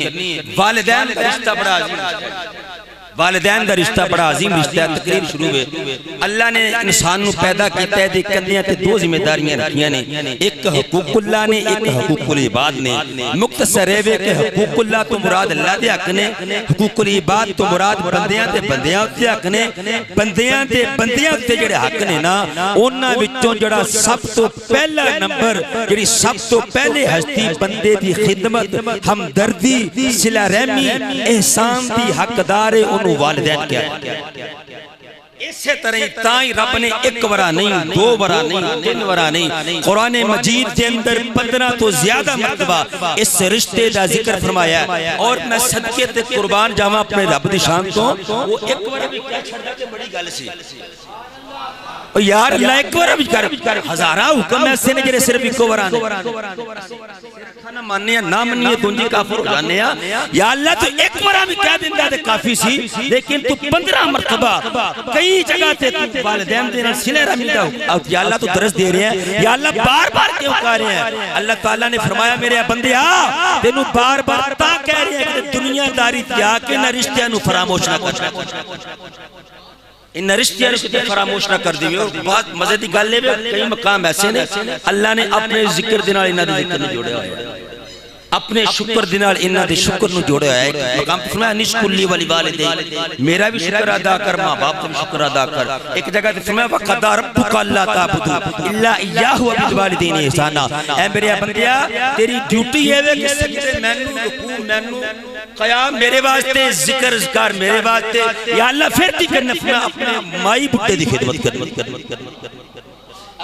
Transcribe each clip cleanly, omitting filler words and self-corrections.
والدین کا رشتہ بڑا عظیم والدین کا رشتہ بڑا عظیم رشتہ ہے۔ تقریر شروع ہوئے اللہ نے انسان نو پیدا کیتا ہے تے کندیاں تے دو ذمہ داریاں رکھیاں نے، ایک حقوق اللہ نے، ایک حقوق العباد نے۔ مختصر ہے کہ حقوق اللہ تو مراد اللہ دے حق نے، حقوق العباد تو مراد بندیاں تے بندیاں تے حق نے۔ بندیاں تے بندیاں تے جڑے حق نے نا، انہاں وچوں جڑا سب تو پہلا نمبر، جڑی سب تو پہلے ہستی بندے دی خدمت، ہمدردی، صلہ رحمی، احسان دی حقدار ہے والدین کیا ہے۔ اسی طرح تائیں رب نے ایک ورا نہیں، دو ورا نہیں، تین ورا نہیں، قرآن مجید کے اندر 15 تو زیادہ مرتبہ اس رشتے دا ذکر فرمایا ہے۔ اور میں صدقے تے قربان جاواں اپنے رب دی شان تو، وہ ایک ورا بھی کیا چھڑا کے بڑی گل سی یار، اللہ ایک ورا بھی کر، ہزارہ حکم ایسے نے جڑے صرف ایک ورا نہ ماننے یا نہ منیے دنجی کافر ہو جانے ہیں۔ یا اللہ تو ایک ورا بھی کہہ دن دے کافی سی، لیکن تو 15 مرتبہ کئی جگہ تے تو والدین دینا صلہ رحمی دا، یا اللہ تو درس دے رہے ہیں، یا اللہ بار بار کیوں کہہ رہے ہیں؟ اللہ تعالیٰ نے فرمایا میرے بندے تینوں بار بار تا کہہ رہے ہیں کہ دنیا داری تیاگ کے نہ رشتیاں نو فراموش نہ کر، ان رشتے فراموش نہ کر دیوئے۔ اور بہت مزے دی گل لے کئی مقام ایسے نے اللہ نے اپنے ذکر دے نال انہاں دے ذکر نوں جوڑیا ہویا ہے، اپنے شکر دے نال انہاں دے شکر نوں جوڑیا ہے۔ ایک مقام تے فرمایا نشکر لی ولی والدین، میرا بھی شکر ادا کر، ماں باپ کا بھی شکر ادا کر۔ ایک جگہ تے فرمایا وَقَضَىٰ رَبُّكَ أَلَّا تَعْبُدُوا إِلَّا إِيَّاهُ وَبِالْوَالِدَيْنِ إِحْسَانًا۔ اے میرے بندیا تیری ڈیوٹی ہے کہ سجدے مینوں، رکوع مینوں، قیام میرے واسطے، ذکر اذکار میرے واسطے، یا اللہ پھر دی کرنا فرمایا اپنے مائی بڈے دی خدمت کرنی،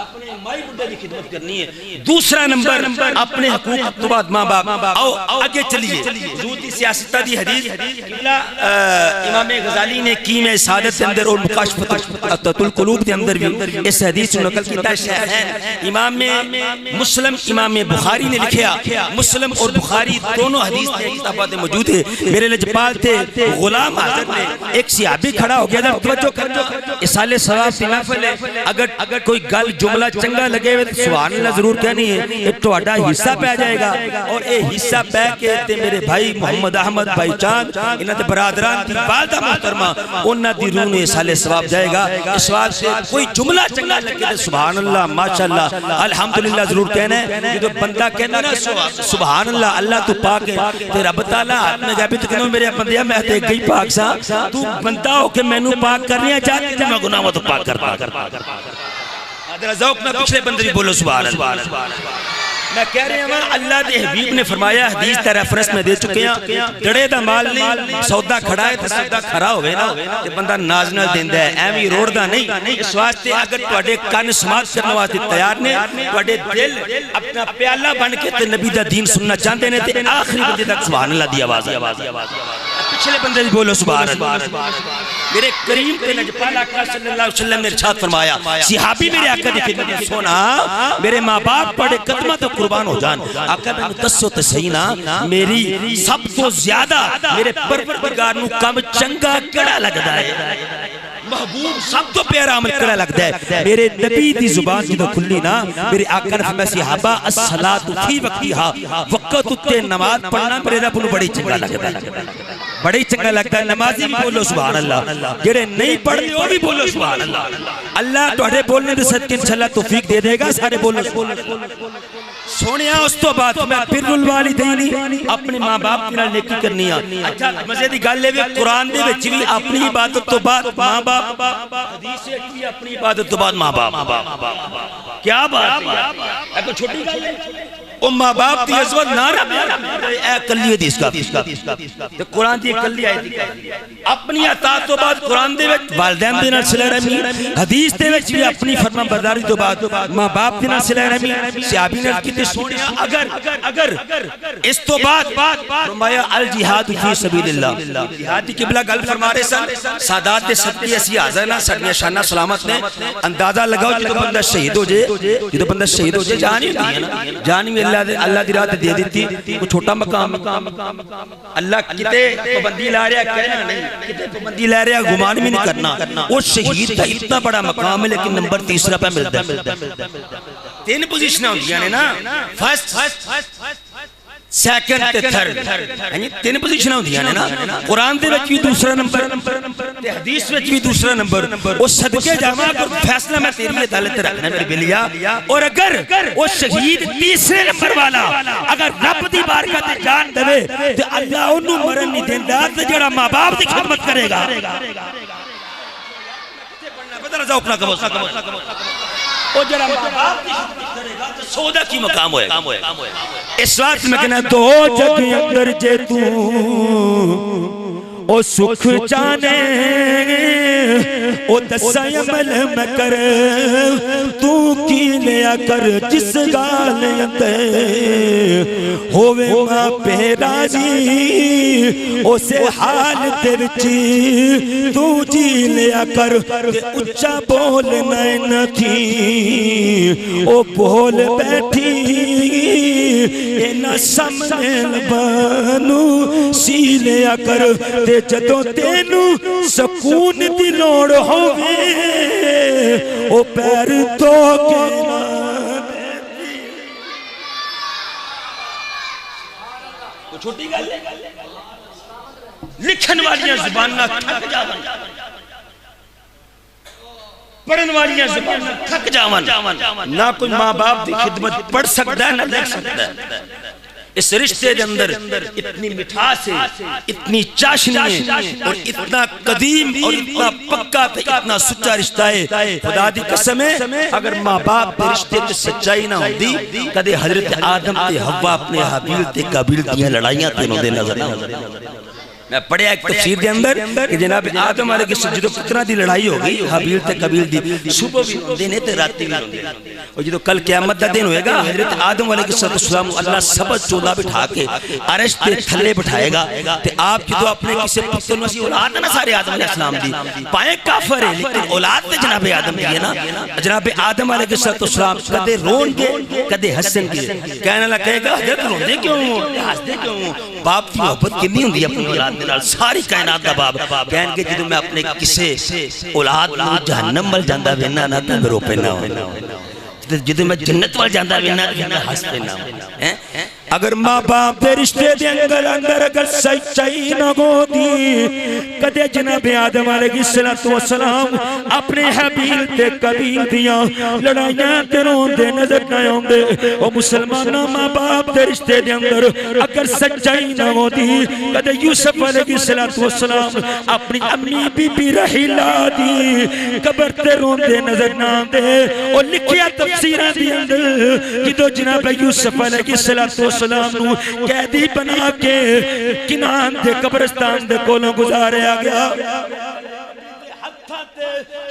اپنے مائی بڈے دی خدمت کرنی ہے۔ دوسرا نمبر اپنے حقوق تو بعد ماں باپ۔ آؤ آگے چلیے، حضور دی سیاستہ دی حدیث امام غزالی نے کیمِ سعادت کے اندر اور مکاشفۃ القلوب کے اندر بھی اس حدیث کو نقل کیتا ہے۔ امام مسلم، امام بخاری نے لکھیا، مسلم اور بخاری دونوں حدیث کے کتابات موجود ہے۔ میرے لجپال تھے غلام حضرت نے، ایک صحابی کھڑا ہو گیا تھا، توجہ کرنا اصال ثواب کی محفل ہے، اگر کوئی گل جملہ چنگا لگے ہوئے تو سبحان اللہ ضرور کہنی ہے، یہ توڑا حصہ پہ جائے گا۔ اور اے حصہ پہ کے تے میرے بھائی محمد احمد بھائی چاند، انہاں تے برادران دی والدہ محترمہ، انہاں دی روح میں سالے ثواب جائے گا۔ اس وقت سے کوئی جملہ چنگا لگے تو سبحان اللہ، ماشاءاللہ، الحمدللہ ضرور کہنا ہے۔ یہ تو بندہ کہنا نا سبحان اللہ، اللہ تو پاک ہے، تے رب تعالیٰ ہاتھ میں جابی تو کہنا میرے بندیا میں تے گئی پاک سا، تو بندہ ہو کہ میں نو پاک کرنی ہے چاہتے تھے، میں گناہ وہ تو پاک کرتا۔ ذوق میں پچھلے بندے بھی بولو سبحان اللہ۔ میں کہہ رہے ہیں اللہ دے حبیب نے فرمایا، حدیث تے ریفرنس میں دے چکے ہیں، ڈڑے دا مال نہیں، سودا کھڑا ہے تو سودا کھڑا ہوئے نا تے بندہ ناز نہ دیندہ ہے، ایویں روڑ دا نہیں۔ اس واسطے اگر تواڈے کان سماعت کرنے واسطے تیار نے، تواڈے دل اپنا پیالہ بن کے تے نبی دا دین سننا چاہتے ہیں تے آخری بندے تک سبحان اللہ دی آواز ہے۔ پچھلے بندے بھی بولو سبحان اللہ۔ میرے کریم کے نجپال آقا صلی اللہ علیہ وسلم نے ارشاد فرمایا، صحابی میرے آقا دی خدمت میں سونا میرے ماں باپ پڑے قدمہ تو قربان ہو جان، آقا میں متصو تسہینا میری سب تو زیادہ میرے پروردگار نو کم چنگا کڑا لگتا ہے، محبوب سب تو پیارا عمل کڑا لگتا ہے۔ میرے نبی دی زبان کی تو کھلی نا، میرے آقا نے فرمایا صحابہ الصلاۃ فی وقتہا، وقت اتے نماز پڑھنا میرے رب نو بڑی چنگا لگتا ہے، بڑی چنگا لگتا ہے۔ نمازی بھی بولو سبحان اللہ، جڑے نہیں پڑھتے وہ بھی بولو سبحان اللہ۔ اللہ تواڈے بولنے دے صدقے انشاءاللہ توفیق دے دے گا، سارے بولو سونیا۔ اس تو بعد میں بر الوالدین، اپنے ماں باپ کی نال نیکی کرنی ہے۔ اچھا مزے دی گل ہے قرآن دے وچ بھی اپنی عبادت تو بعد ماں باپ، حدیث ہے اپنی عبادت تو بعد ماں باپ۔ کیا بات ہے، کوئی چھوٹی گل ہے؟ او ماں باپ دی عظمت نہ اے کلی حدیث کا تے قرآن دی کلی آیت اپنی اطاعت تو بعد قرآن دے وچ والدین دے نال صلہ رحمی، حدیث دے وچ بھی اپنی فرما برداری تو بعد ماں باپ دے نال صلہ رحمی۔ صحابی نے کیتے سونیا اگر اس تو بعد فرمایا الجہاد فی سبیل اللہ، جہاد دی قبلہ گل فرما رہے سن، سادات دے صدقے اسی حاضر نہ سڑیاں شانہ سلامت نے۔ اندازہ لگاؤ جدو بندہ شہید ہو جائے، جدو بندہ شہید ہو جائے جان ہی ہوتی ہے نا، جان ہی اللہ دی راہ دے دیتی، کوئی چھوٹا مقام اللہ کتے پابندی لا رہا کہنا نہیں، کتے پابندی لا رہا گمان بھی نہیں کرنا۔ وہ شہید کا اتنا بڑا مقام ہے لیکن نمبر تیسرا پہ ملتا ہے۔ تین پوزیشنیں ہوندیاں نے نا، فرسٹ سیکنڈ تے تھرڈ یعنی تین پوزیشن ہوندیاں نے نا قرآن دے وچ بھی دوسرا نمبر تے حدیث وچ بھی دوسرا نمبر او صدقے جاواں کر فیصلہ میں تیری عدالت رکھنا میرے بلیا اور اگر وہ شہید تیسرے نمبر والا اگر رب دی بارگاہ تے جان دے تے اللہ اونوں مرن نہیں دیندا تے جڑا ماں باپ دی خدمت کرے گا پتہ نہ ذوق نہ کرو او جڑا ماں باپ دی خدمت کرے گا تے سودا کی مقام ہوئے گا اس وقت میں کہنا دو جگ اندر جے تو او سکھ چانے او دسا عمل میں کر تو کی لیا کر جس گال اندر ہووے ماں پہ راضی او سے حال تے وچی تو جی لیا کر کہ اچھا بولنا نہ تھی او بول بیٹھی اینا سامنے لبانو سی لیا کر تے جدوں تینوں سکون دی لوڑ ہوگی او پیر تو کے نہ چھوٹی گل لکھن والیاں زباناں تھک جاون پڑھن والیاں زباناں تھک جاون نہ کوئی ماں باپ دی خدمت پڑھ سکتا ہے نہ لکھ سکتا ہے اس رشتے کے اندر اتنی مٹھاس ہے اتنی چاشنی ہے اور اتنا قدیم اور اتنا پکا تے اتنا سچا رشتہ ہے خدا دی قسم ہے اگر ماں باپ دے رشتے تے سچائی نہ ہوندی کدے حضرت آدم تے حوا اپنے حابیل تے قابیل دیاں لڑائیاں تے نوں دے نظر نہ میں پڑھیا ایک تفسیر دے اندر کہ جناب آدم علیہ السلام جدو پترہ دی لڑائی ہوگی حابیل تے قابیل دی صبح بھی ہوندے نے تے راتی بھی ہوندے اور جدو کل قیامت دا دن ہوئے گا حضرت آدم علیہ السلام اللہ سبت چودہ بٹھا کے عرش تے تھلے بٹھائے گا تے آپ جدو اپنے کسی پتر نسی اولاد نہ سارے آدم علیہ السلام دی پائیں کافر ہے لیکن اولاد تے جناب آدم دی ہے نا جناب آدم علیہ السلام کدے رون کے کدے حسن کے کہنے لگا کہے گا حضرت روندے کیوں ہس دے کیوں باپ کی محبت کنی ہوندی اپنی اولاد ساری کائنات دا باب کہن کے جدو میں اپنے کسے اولاد نو جہنم مل جاندہ وینا نہ تو میرو پہ نہ ہو جدو میں جنت وال جاندہ وینا نہ ہس پہ نہ ہو اگر ماں باپ دے رشتے دے اندر اگر سچائی نہ ہو دی کدے جناب آدم علیہ السلام اپنے حابیل تے قابیل دیاں لڑائیاں تے روندے نظر نہ آندے او مسلمانہ ماں باپ دے رشتے دے اندر اگر سچائی نہ ہو دی کدے یوسف علیہ السلام اپنی امی بی بی رحیلہ دی قبر تے روندے نظر نہ آندے او لکھیا تفسیرہ دی اندر جدو جناب یوسف علیہ السلام نو قیدی بنا کے کنان دے قبرستان دے کولوں گزاریا گیا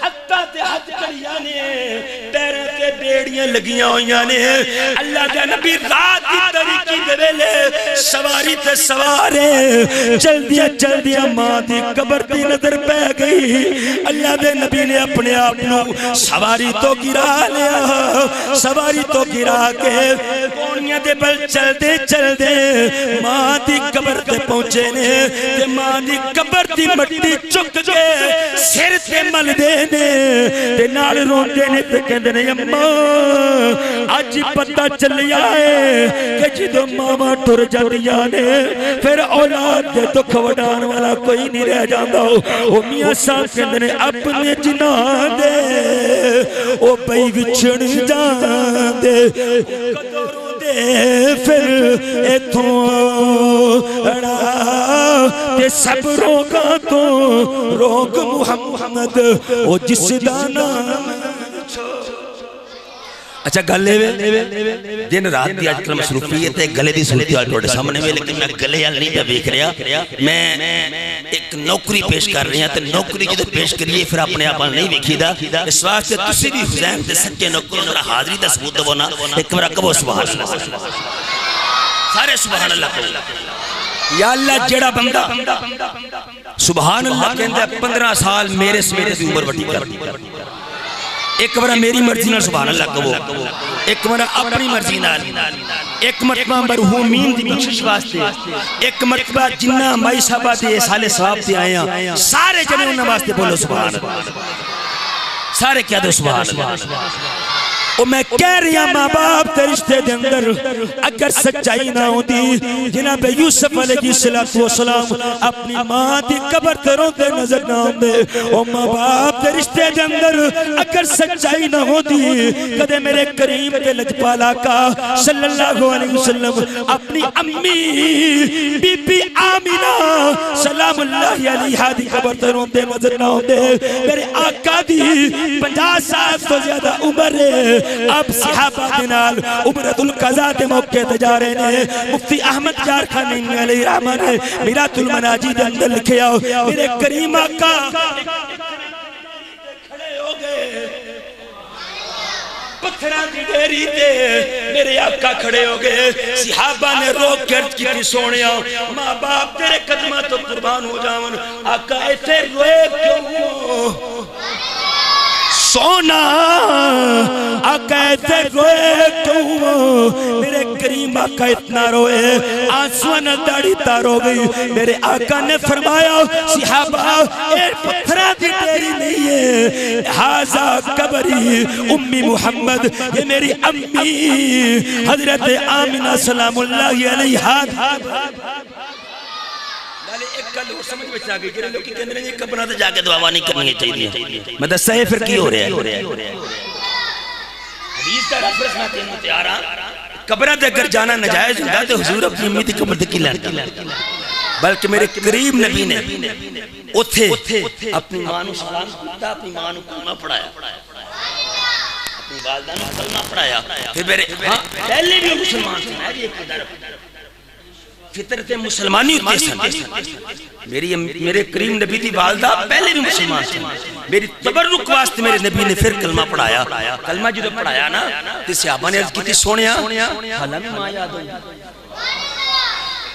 حتیٰ تے حد کریانے پیرے تے بیڑیاں لگیاں ہویانے اللہ دے نبی رات کی طریقی دے ویلے سواری تے سوارے چل دیا ماں دی قبر دی نظر پہ گئی اللہ دے نبی نے اپنے آپنو سواری تو گرا لیا سواری تو گرا کے کونیاں دے بل چل دے ماں دی قبر تے پہنچے نے تے ماں دی قبر دی مٹی چک کے سر تے مل دینے تے نال روندے نے تے کہندے نے اماں اج پتہ چلیا ہے کہ جدو ماما ٹر جاندیاں نے پھر اولاد دے دکھ وڈان والا کوئی نہیں رہ جاندا او میاں صاحب کہندے نے اپنے جناح دے او پئی وچھڑ جاندے پھر ایتھوں اڑا تے سب روگاں تو روگ محمد او جس دا نام اچھا گلے دن رات دی آج کل مصروفیت ہے گلے دی صورتی آج توڑے سامنے میں لیکن میں گلے یال نہیں پہ بیک رہا میں ایک نوکری پیش کر رہی ہیں تو نوکری جدو پیش کریے پھر اپنے آپ نہیں بیکھی دا اس واسطے تسی بھی حسین دے سچے نوکروں اور حاضری دا ثبوت دو نا ایک مرا کبو سبحان اللہ سارے سبحان اللہ یا اللہ جڑا بندہ سبحان اللہ کہندہ 15 سال میرے سمیت بھی عمر وٹی کر ایک مرہ میری مرضی نال سبحان اللہ کہو ایک مرہ اپنی مرضی نال ایک مرتبہ مرحومین دی بخشش واسطے ایک مرتبہ جنہ مائی صاحبہ دے سالے ثواب دے آئے ہیں سارے جنے انہاں واسطے بولو سبحان اللہ سارے کیا دو سبحان اللہ او میں کہہ رہا ماں باپ دے رشتے دے اندر اگر سچائی نہ ہوندی جناب یوسف علیہ السلام اپنی ماں دی قبر تے روندے نظر نہ آندے او ماں باپ دے رشتے دے اندر اگر سچائی نہ ہوندی کدے میرے کریم تے لجپال آقا صلی اللہ علیہ وسلم اپنی امی بی بی آمینہ سلام اللہ علیہ دی قبر تے روندے نظر نہ آندے میرے آقا دی 50 سال تو زیادہ عمر ہے اب صحابہ دنال عمرت القضاء دے موقع تجا رہے نے مفتی احمد جارخانی علیہ رحمہ نے میرات المناجی دے اندر لکھے آؤ میرے کریم آقا کھڑے ہو گئے پتھران دی ڈیری تے میرے آقا کھڑے ہو گئے صحابہ نے روک کرد کی تھی سونے آؤ ماں باپ تیرے قدمہ تو قربان ہو جاؤں آقا ایسے روئے کیوں سونا آقا ایسے روئے کیوں میرے کریم آقا اتنا روئے آنسوان داڑی تار ہو گئی میرے آقا نے فرمایا صحابہ اے پتھرہ دی ڈیری نہیں ہے حاضا قبری امی محمد یہ میری امی حضرت آمینہ سلام اللہ علیہ ایک کل اور سمجھ بچ آگئی جنہوں لوگ کی کہنے رہے ہیں قبرہ تو جا کے دعا نہیں کرنی چاہیے میں دس سہے پھر کی ہو رہے ہیں حدیث کا ریفرنس میں تینوں تیارا قبرہ تے اگر جانا نجائز ہوتا ہے تو حضور اپنی امی تھی قبر دکی لانتی بلکہ میرے قریب نبی نے اتھے اپنی مانو سلام کرتا اپنی مانو کلمہ پڑھایا اپنی والدانو کلمہ پڑھایا پھر میرے پہلے بھی مسلمان سے میں ایک قدر فطرت مسلمانی ہوتی ہے میرے کریم نبی دی والدہ پہلے بھی مسلمان تھی میری تبرک واسطے میرے نبی نے پھر کلمہ پڑھایا کلمہ جو پڑھایا نا تو صحابہ نے عرض کی تھی سونیا حالہ میں ماں یاد ہوئی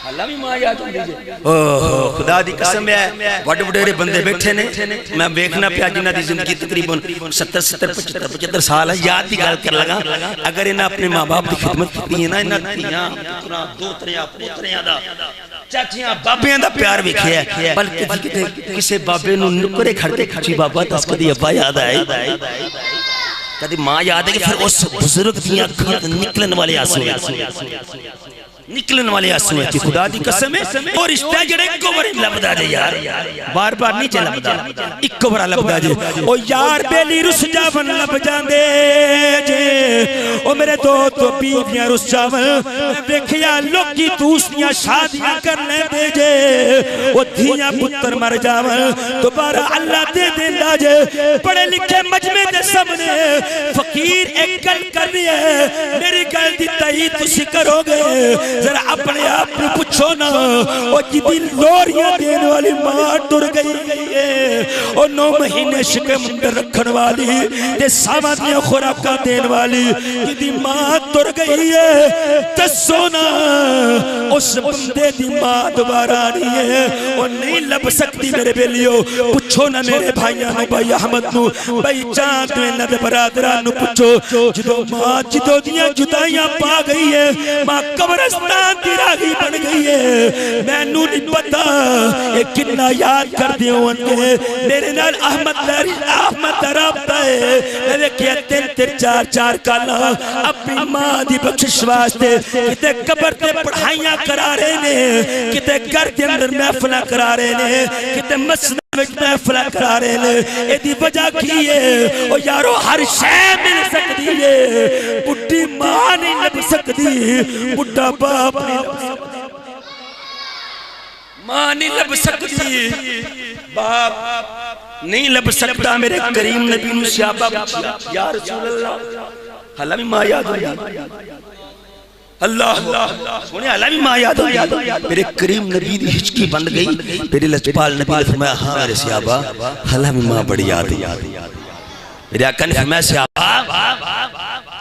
اللہ بھی ماں یاد ہوئی خدا دی قسم ہے بڑے بڑے بندے بیٹھے نے میں بیکھنا پیا جنہ دی زندگی تقریباً 70-75 سال ہے یاد دی گال کر لگا اگر انہاں اپنے ماں باپ دی خدمت کی نا انہاں تیاں پتران دوتریاں پوتریاں دا چاچیاں بابیاں دا پیار بھی کھیا ہے بلکہ کسے بابے نو نکرے کھڑتے کھچی بابا تس کدی ابا یاد آئے کدی ماں یاد ہے کہ پھر اس بزرگ دیاں کھات نکلن والے آسو نکلن والے آسویں کی خدا دی قسم ہے اور رشتہ جڑے ایک بڑے لبدا جے یار بار بار نہیں چے لبدا ایک بڑا لبدا جے او یار بیلی رس جاون لب جاندے جے او میرے دو تو بیویاں رس جاون دیکھیا لوکی دوسریاں شادیاں کر لیں دے جے او دھیاں پتر مر جاون دوبارہ اللہ دے دیندا جے پڑھے لکھے مجمع دے سامنے فقیر ایک گل کر رہی ہے میری گل دی تائید تسی کرو گے ذرا اپنے آپ نے پوچھو نا وہ جدی لوریاں دین والی ماں ٹر گئی ہے اور 9 مہینے شکم اندر رکھن والی تے سامانیاں خوراکاں دین والی جدی ماں ٹر گئی ہے تسو نا اس بندے دی ماں دوبارہ آنی ہے اور نہیں لب سکتی میرے بیلیو پوچھو نا میرے بھائیاں نو بھائی احمد نو بھائی چاند میں نہ برادران نو پوچھو جدو ماں جدو دیاں جدائیاں پا گئی ہے ماں قبرستان دی راہی بن گئی ہے میں نو نہیں پتا ایک کتنا یاد کر دیوں انگے میرے نال احمد رابطہ ہے میں دیکھیا 3-4 کالا اپنی ماں دی بخشش واسطے کتے قبر تے پڑھائیاں کرا رہے نے کتے گھر کے اندر محفلہ کرا رہے نے کتے مسجد محفلہ کرا رہے نے ایدی وجہ کی ہے اور یارو ہر شے مل سکتی ہے بڑی ماں نہیں لب سکتی بڑا باپ نہیں لب سکتی ماں نہیں لب سکتی باپ نہیں لب سکتا میرے کریم نبی نے صحابہ پوچھا یا رسول اللہ حالہ بھی ماں یاد ہوئی اللہ سونے اللہ بھی ماں یاد ہوئی میرے کریم نبی دی ہچکی بند گئی میرے لجپال نبی نے فرمایا ہاں میرے صحابہ حالہ بھی ماں بڑی یاد ہوئی میرے آقا نے فرمایا صحابہ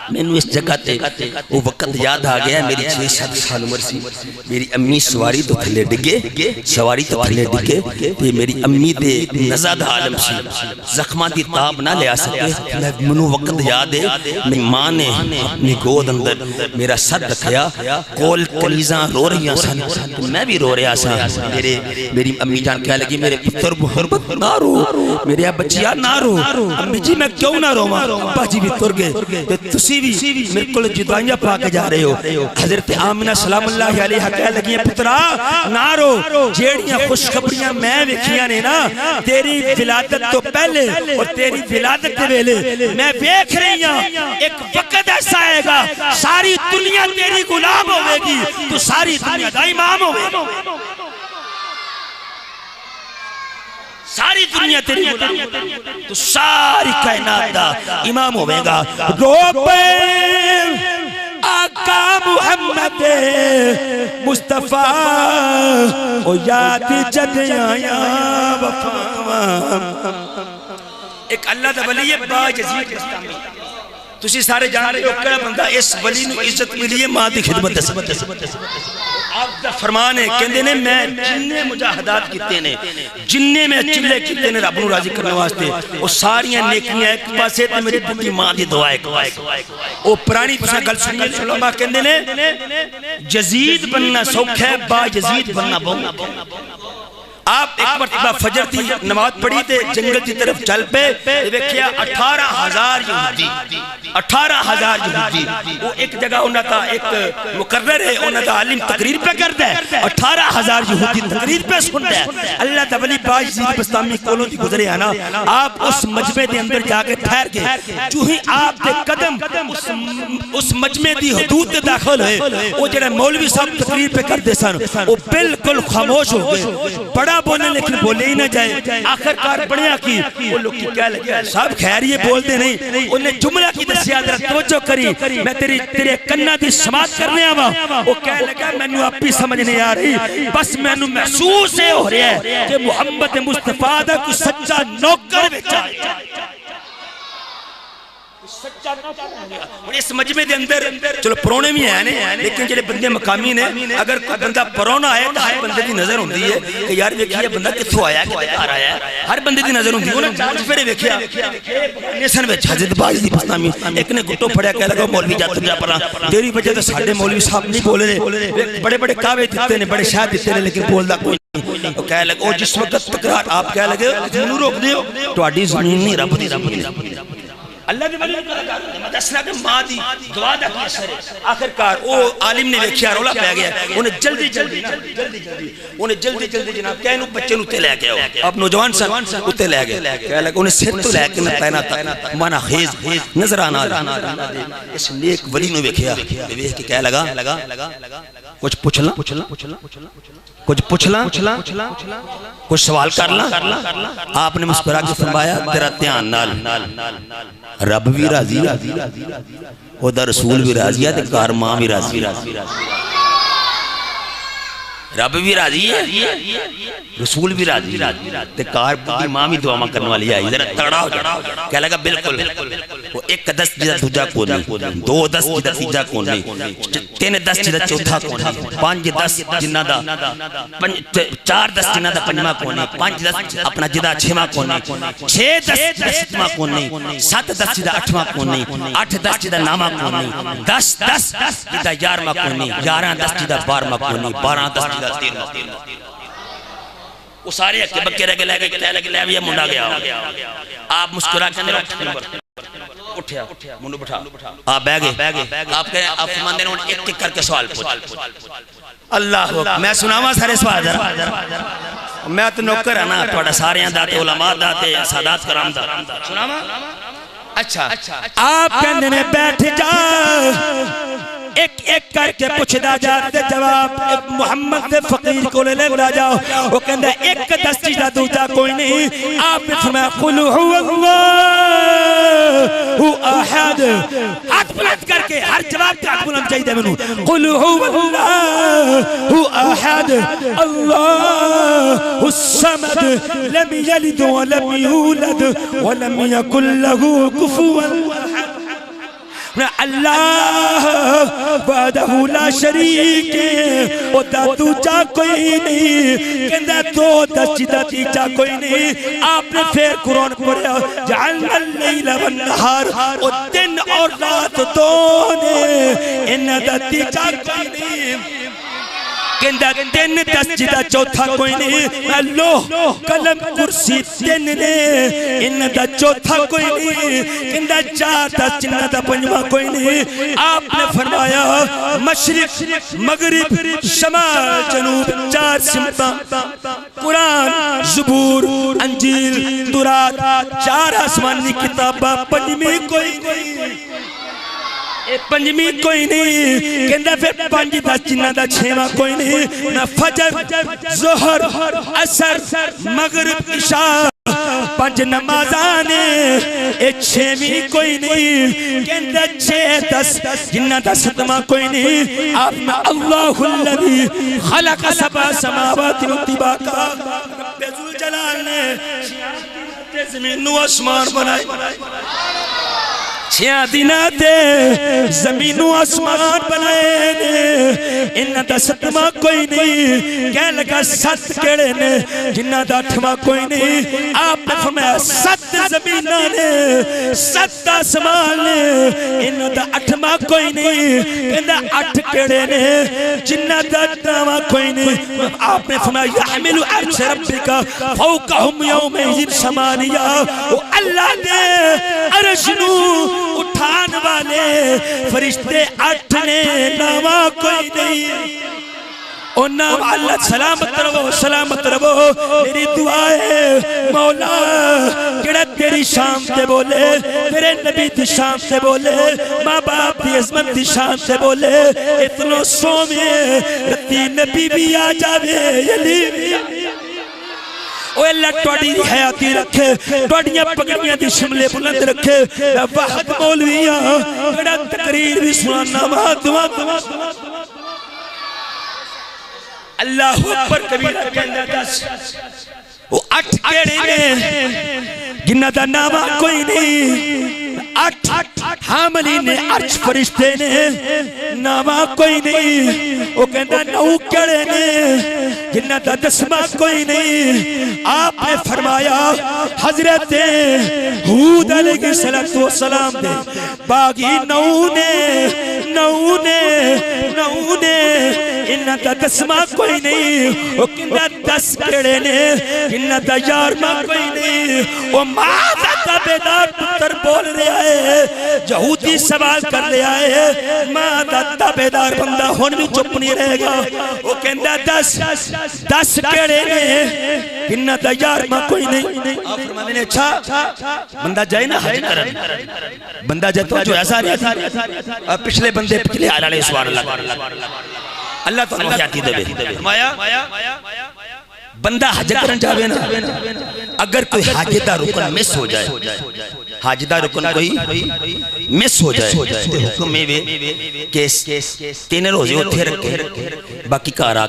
مینوں اس جگہ تے وہ وقت یاد آ گیا میری 6-7 سال عمر سی میری امی سواری تو تھلے ڈگے تے میری امی دے نزد عالم سی زخماں دی تاب نہ لیا سکے مینوں وقت یاد ہے میری ماں نے اپنی گود اندر میرا سر رکھیا کول کلیزاں رو رہیاں سن میں بھی رو رہا سا میری امی جان کہہ لگی میرے پتر محبت نہ رو میرے بچیا نہ رو امی جی میں کیوں نہ رواں ابا جی بھی تر گئے تے تسی بھی میرے کول جدائیاں پا کے جا رہے ہو حضرت آمنہ سلام اللہ علیہ کہہ لگی پترا نہ رو جیڑیاں خوشخبریاں میں ویکھیاں نے نا تیری ولادت تو پہلے اور تیری ولادت دے ویلے میں ویکھ رہی ہوں ایک وقت ایسا آئے گا ساری دنیا تیری غلام ہوے گی تو ساری دنیا دا امام ہوے گا ساری دنیا تیری غلام تو ساری کائنات دا امام ہوے گا رو پہ آقا محمد مصطفیٰ او یاد جد آیا وفا ایک اللہ دا ولی ہے با یزید بستامی تسی سارے جان رہے ہو کہا بندہ اس ولی نو عزت ملی ہے ماں دی خدمت دے آپ دا فرمان ہے کہندے نے میں جننے مجاہدات کیتے نے جننے میں چلے کیتے نے رب نو راضی کرنے واسطے وہ ساریاں نیکیاں ایک پاسے تے میری بڑی ماں دی دعا ایک او پرانی تساں گل سنی علماء کہندے نے یزید بننا سوکھ ہے با یزید بننا بہت آپ ایک مرتبہ فجر تھی نماز پڑھی تے جنگل کی طرف چل پے دیکھیا 18,000 یہودی وہ ایک جگہ انہاں کا ایک مقرر ہے انہاں کا عالم تقریر پہ کرتا ہے 18,000 یہودی تقریر پہ سنتا ہے اللہ تعالی با یزید بستامی کولوں دی گزرے ہیں نا آپ اس مجمع دے اندر جا کے ٹھہر گئے جو ہی آپ دے قدم اس مجمع دی حدود تے داخل ہوئے وہ جڑے مولوی صاحب تقریر پہ کرتے سن وہ بالکل خاموش ہو گئے بڑا بولنے لیکن بولے ہی نہ جائے آخر کار بڑھیا کی وہ لوگ کی کہہ لگے صاحب خیر یہ بولتے نہیں انہیں جملہ کی دسیا در توجہ کری میں تیرے کنہ دی سماعت کرنے آوا وہ کہہ لگا میں نے اپنی سمجھ نہیں آ رہی بس میں نے محسوس ہے ہو رہا ہے کہ محمد مصطفیٰ دا کوئی سچا نوکر بیچا اس مجمع دے اندر چلو پرونے بھی ہیں لیکن جڑے بندے مقامی نے اگر کوئی بندہ پرونا ہے تو ہر بندے دی نظر ہوندی ہے کہ یار ویکھیا بندہ کتھوں آیا کتے گھر آیا ہے ہر بندے دی نظر ہوندی ہے انہاں چار پھیرے ویکھیا نیسن وچ حضرت باز دی بستامی ایک نے گٹو پھڑیا کہہ لگا مولوی جا تو جا پرا تیری وجہ تو ساڈے مولوی صاحب نہیں بول رہے بڑے بڑے کعوے دیتے نے بڑے شاہ دیتے نے لیکن بولدا کوئی نہیں وہ کہہ لگا جس وقت تکرار آپ کہہ لگے ضرور روک دیو تہاڈی زمین نہیں رب دی اللہ دے ولی میں دسنا کہ ماں دی دعا دا کی اثر ہے آخر کار وہ عالم نے ویکھیا رولا پہ گیا انہیں جلدی جناب کہنو بچے نو تے لے کے آؤ اب نوجوان سن اتے لے گئے کہہ لگا انہیں سر تو لے کے نہ پینا تھا مانا خیز نظر آنا اس نیک ولی نو ویکھیا ویکھ کے کہہ لگا کچھ پوچھنا کچھ سوال کرنا آپ نے مسکرا کے فرمایا تیرا دھیان نال رب بھی راضی او دا رسول بھی راضی ہے تے کار ماں بھی راضی رب بھی راضی ہے رسول بھی راضی تے کار بھی ماں بھی دعا کرنے والی آئی ذرا تڑا ہو جڑا کہہ لگا بالکل وہ ایک دس جدہ دوجا کون نہیں دو دس جدہ تیجا کون نہیں تین دس جدہ چوتھا کون نہیں پانچ دس جنہ دا چار دس جنہ دا پنجمہ کون نہیں پانچ دس اپنا جدہ چھمہ کون نہیں چھ دس جدہ ستمہ کون نہیں سات دس جدہ اٹھمہ کون نہیں آٹھ دس جدہ نامہ کون نہیں دس جدہ یارمہ کون نہیں یارہ دس جدہ بارمہ کون نہیں بارہ دس جدہ وہ سارے اکے بکے رہ گئے لے لگے لے بھی منڈا گیا آپ مسکرا کے اندر اٹھیا منڈو بٹھا آپ بے گئے آپ کہے آپ فرمان دینے ایک ایک کر کے سوال پوچھ اللہ میں سناوا سارے سوال ذرا میں تو نوکر ہے نا تھوڑا سارے داتے علماء داتے سادات کرام داتے سناوا اچھا آپ کہنے میں بیٹھ جا ایک ایک کر کے پوچھدا جاتے جواب محمد دے فقیر کو لے لے جاؤ وہ کہندا ایک دس چیزاں دوجا کوئی نہیں آپ نے فرمایا قل هو اللہ احد ہاتھ بلند کر کے ہر جواب کا ہاتھ بلند چاہیے مینوں قل هو اللہ احد اللہ الصمد لم يلد ولم يولد ولم يكن له كفوا احد اللہ وحدہ لا شریک او دا دوجا کوئی نہیں کہندہ دو دسجدہ تیجا کوئی نہیں آپ نے پھر قرآن پڑھا جعلنا اللیل والنہار او دن اور رات دونے انہ دا تیجا کوئی نہیں کہندہ تین دسجدہ چوتھا کوئی نہیں اللہ قلم کرسی تین نے انہ دا چوتھا کوئی نہیں کہندہ چار دسجدہ دا پنجمہ کوئی نہیں آپ نے فرمایا مشرق مغرب شمال جنوب چار سمتاں قرآن زبور انجیل تورات چار آسمانی کتابہ پنجمی کوئی نہیں پنجمی کوئی نہیں کہندہ پھر پنج دس جنہ دا چھیمہ کوئی نہیں نہ فجر ظہر عصر مغرب عشاء پنج نمازانے اے چھیمی کوئی نہیں کہندہ چھے دس جنہ دا ستمہ کوئی نہیں آپ میں اللہ الذی خلق سبع سماوات و طباقا رب ذوالجلال نے زمین و آسمان بنائے چھیاں دیناتے زمین و آسمان بنائے نے انہ دا ستمہ کوئی نہیں کہہ لگا ست کڑے نے جنہ دا اٹھمہ کوئی نہیں آپ نے فرمایا ست زمینہ نے ست آسمان نے انہ دا اٹھمہ کوئی نہیں کہندہ اٹھ کڑے نے جنہ دا اٹھمہ کوئی نہیں آپ نے فرمایا یحمل عرش ربکا فوقہم یوم ثمانیہ وہ اللہ نے عرش نو اٹھان والے فرشتے اٹھ نے نامہ کوئی نہیں او نام اللہ سلامت رہو میری دعا ہے مولا کڑا تیری شام سے بولے تیرے نبی دی شام سے بولے ماں باپ دی عظمت دی شام سے بولے اتنو سو میں رتی نبی بھی آ جاوے یلی بھی او اللہ توڑی دی حیاتی رکھے توڑیاں پگڑیاں دی شملے بلند رکھے واحد مولویاں بڑا تقریر بھی سنانا وہاں دعا اللہ اکبر کبیرہ کہندہ دس وہ اٹھ کیڑے میں جنہ دا نامہ کوئی نہیں اٹھ حاملین عرش فرشتے نے نامہ کوئی نہیں وہ کہندہ نو کڑے نے جنہ دا دسمہ کوئی نہیں آپ نے فرمایا حضرت حود علیہ السلام دے باغی نو نے انہ دا دسمہ کوئی نہیں وہ کہندہ دس کڑے نے جنہ دا یارمہ کوئی نہیں وہ ماذا تابدار پتر بول رہا ہے یہودی سوال کر لیا ہے ماذا تابدار بندہ ہون بھی چپ نہیں رہے گا وہ کہندہ دس کڑے نے جنہ دا یارمہ کوئی نہیں آپ فرمانے نے اچھا بندہ جائے نا حج کرن بندہ جائے تو جو ایسا رہا پچھلے بندے پچھلے علیہ سبحان اللہ تو اللہ حیاتی دے فرمایا بندہ حج کرن جاوے نا اگر کوئی حاجدہ رکن مس ہو جائے حاجدہ رکن کوئی مس ہو جائے تو حکم میں کہ تین روزے اتھے رکھے باقی کارا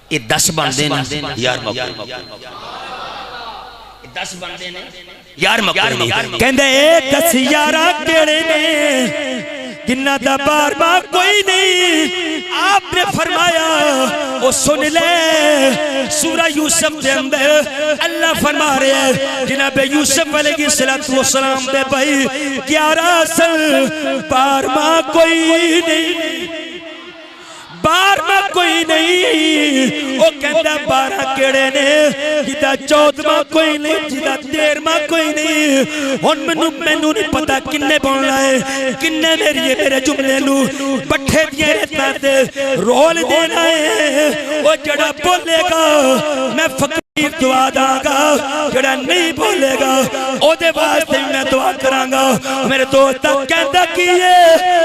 یہ 10 بندے نا یار مکوئی 10 بندے نے یار مکوئی نہیں کہندے 10 یارہ کیڑے نے جنہ دا بار بار کوئی نہیں آپ نے فرمایا وہ سن لے سورہ یوسف دے اندر اللہ فرما رہے ہیں جناب یوسف علیہ السلام دے بھائی 11 سال بار بار کوئی نہیں بار میں کوئی نہیں وہ کہندہ 12 کیڑے نے جدہ 14 کوئی نہیں جدہ 13 کوئی نہیں ان میں نہیں پتا کنے بولنا ہے کنے میرے جملے لوں بٹھے دیئے رہتا دے رول دینا ہے وہ جڑا بولے گا میں فقیر دعا داں گا جڑا نہیں بولے گا او دے واسطے میں دعا کران گا میرے دوستا کہندہ کیے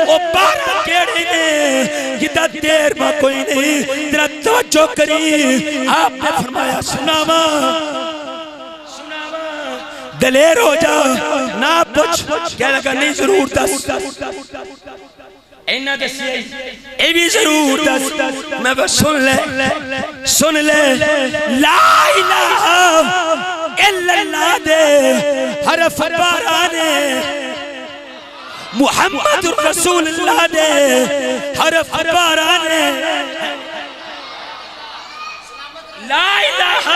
وہ 12 کیڑے نے جدہ 13 کوئی نہیں تیرا توجہ کری آپ نے فرمایا سناما دلیر ہو جا نہ پوچھ کہہ لگا نہیں ضرور دس اینہ دسی اے بھی ضرور دس میں بس سن لے لا الہ الا اللہ دے حرف بارانے محمد رسول اللہ دے حرف بارانے لا الہ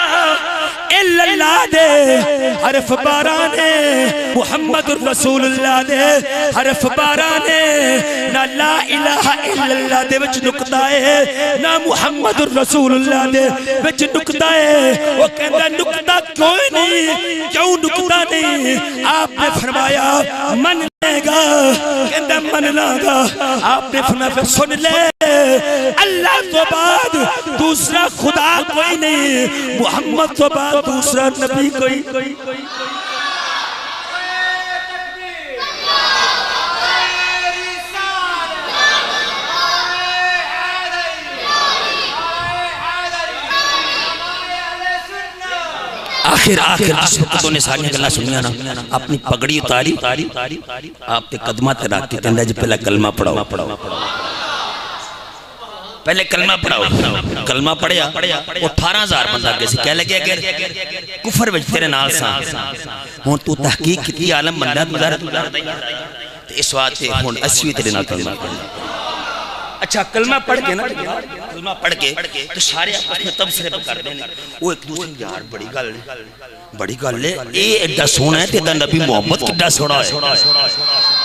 الا اللہ دے حرف بارانے محمد رسول اللہ دے حرف بارانے نہ لا الہ الا اللہ دے وچ نقطہ ہے نہ محمد رسول اللہ دے وچ نقطہ ہے وہ کہتا نقطہ کوئی نہیں کیوں نقطہ نہیں آپ نے فرمایا من لے گا کہتا من لاگا آپ نے فرمایا سن لے اللہ تو بعد دوسرا خدا کوئی نہیں محمد تو بعد دوسرا نبی کوئی آخر جس وقت تو نے ساری گلہ سنیا نا اپنی پگڑی اتاری آپ کے قدمات رکھ کے کہندہ جی پہلا کلمہ پڑھاؤ پہلے کلمہ پڑھاؤ کلمہ پڑھیا وہ 18,000 بندہ کیسے کہہ لگے اگر کفر وچ تیرے نال ساں ہون تو تحقیق کتنی عالم بندہ مدارت تو اس واسطے ہون 80 تیرے نال کلمہ اچھا کلمہ پڑھ کے نا کلمہ پڑھ کے تو سارے آپس میں تبصرے کر دیں وہ ایک دوسرے یار بڑی گل ہے اے ایڈا سونا ہے تیرا نبی محمد کڈا سونا ہے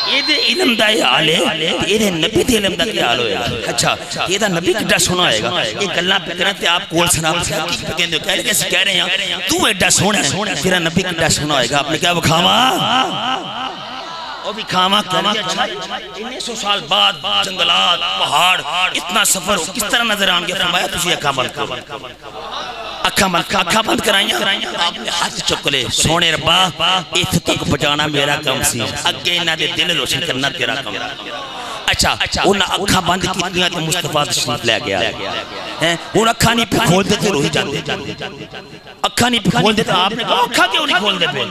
اے دے علم دا یہ حال ہے اے دے نبی دے علم دا کیا حال ہوئے گا اچھا اے دا نبی کڈا سونا ہے گا اے گلہ پہ کریں تے آپ کول سناب سے حقیق پہ کہنے کہہ لے کہہ رہے ہیں تو ایڈا سونا ہے تیرا نبی کڈا سونا ہے گا آپ نے کیا بکھاما وہ بھی کھاما 1900 سال بعد جنگلات پہاڑ اتنا سفر ہو کس طرح نظر آن گیا فرمایا تجھے اکھا بند کرو اکھا بند کرائیں آپ نے ہاتھ چکلے سونے ربا ایتھ تک بجانا میرا کم سی اگے انہاں دے دل روشن کرنا تیرا کم اچھا انہاں اکھا بند کیتیاں تے مصطفیٰ تشریف لے گیا ان اکھا نہیں پہ کھول دیتے روہی جاندے اکھا نہیں پہ کھول دیتے آپ نے کہا اکھا کیوں نہیں کھول دیتے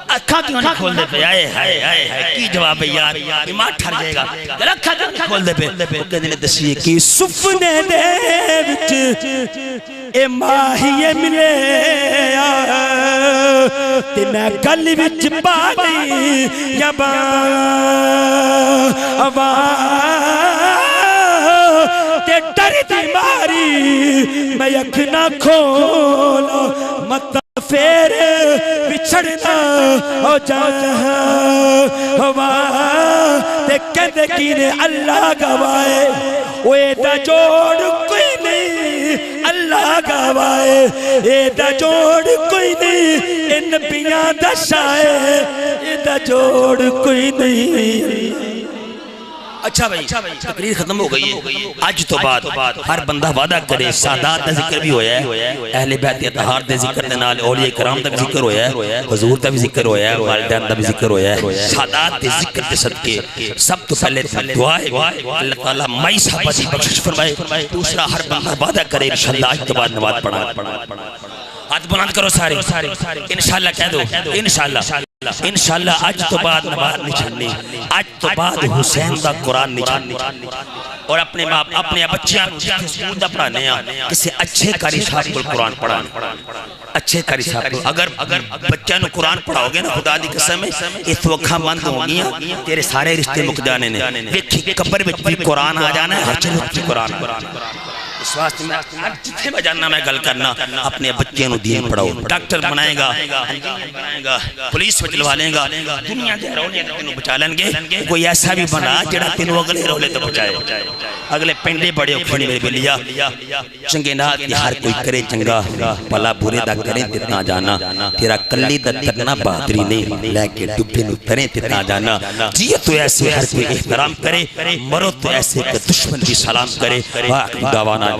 اکھا کیوں نہیں کھول دیتے آئے ہائے کی جواب ہے یار ایمان ٹھر جائے گا اکھا کیوں نہیں کھول دیتے وہ کہنے نے دسیے کہ سفنے دے وچ اے ماہی ملے تے میں گل وچ پانی یا تے ڈر دی ماری میں اکھ نہ کھولا مت پھر بچھڑنا ہو جہاں ہوا تے کہندے کینے اللہ گوائے اوے دا جوڑ کوئی نہیں اللہ گوائے اے دا جوڑ کوئی نہیں اے نبیاں دا شائے اے دا جوڑ کوئی نہیں اچھا بھائی تقریر ختم ہو گئی ہے آج تو بعد ہر بندہ وعدہ کرے سادات دا ذکر بھی ہویا ہے اہل بیت اطہار دے ذکر دے نال اولیاء کرام دا بھی ذکر ہویا ہے حضور دا بھی ذکر ہویا ہے والدین دا بھی ذکر ہویا ہے سادات دے ذکر دے صدقے سب تو پہلے دعا ہے اللہ تعالیٰ مائی صحابہ دی بخشش فرمائے دوسرا ہر بندہ وعدہ کرے انشاءاللہ آج تو بعد نماز پڑھا ہاتھ بلند کرو سارے انشاءاللہ کہہ دو انشاءاللہ آج تو بعد نماز نہیں چھڑنی آج تو بعد حسین دا قرآن نہیں چھڑنی اور اپنے بچیاں سکول دا پڑھانے ہیں کسی اچھے قاری صاحب کو قرآن پڑھانے اچھے قاری صاحب کو اگر بچیاں نو قرآن پڑھاؤ گے نا خدا دی قسم ہے اس وقت بند ہوں گی تیرے سارے رشتے مک جانے نے ویکھی قبر وچ بھی قرآن آ جانا ہے ہر چیز وچ قرآن اس واسطے میں جتنے میں جاننا میں گل کرنا اپنے بچے نو دین پڑھاؤ ڈاکٹر بنائے گا پولیس وچ لوا لے گا دنیا دے رولے تینوں بچا لیں گے کوئی ایسا بھی بنا جڑا تینوں اگلے رولے تو بچائے اگلے پنڈے بڑے اوکھڑی میرے بلیا چنگے نات کی ہر کوئی کرے چنگا بھلا برے دا کرے تتنا جانا تیرا کلی دا ترنا بہادری نہیں لے کے ڈبے نو ترے تتنا جانا جیے تو ایسے ہر کوئی احترام کرے مرو تو ایسے کہ دشمن بھی سلام کرے واقعی دعوانا